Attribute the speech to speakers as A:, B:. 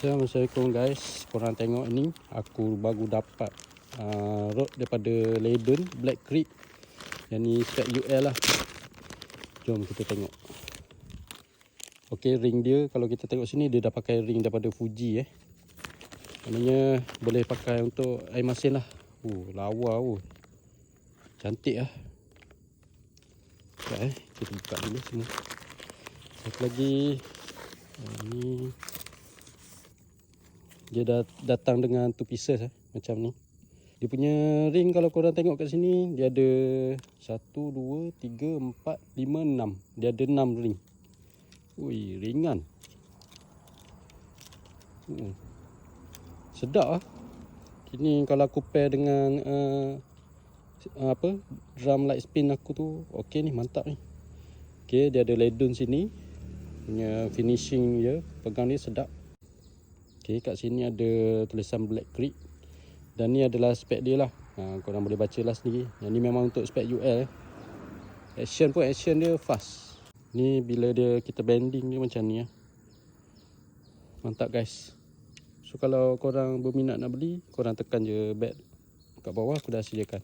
A: Assalamualaikum guys, korang tengok ni aku baru dapat rod daripada Leydon Black Creek. Yang ni spec UL lah. Jom kita tengok. Okey, ring dia kalau kita tengok sini dia dah pakai ring daripada Fuji maknanya boleh pakai untuk air masin lah. Lawa cantik lah. Sekejap kita buka dulu semua. Satu lagi ni dia dah datang dengan 2 pieces macam ni. Dia punya ring kalau korang tengok kat sini dia ada 1, 2, 3, 4, 5, 6. Dia ada 6 ring. Ringan. Sedap lah. Ini kalau aku pair dengan drum light spin aku tu, okey ni, mantap ni. Okey, dia ada Leydon sini. Punya finishing dia, pegang dia sedap. Okey, kat sini ada tulisan Black Creek. Dan ni adalah spek dia lah. Korang boleh baca lah sendiri. Yang ni memang untuk spek UL. Action dia fast. Ni bila kita bending dia macam ni . Mantap guys. So kalau korang berminat nak beli, korang tekan je beg kat bawah, aku dah sediakan.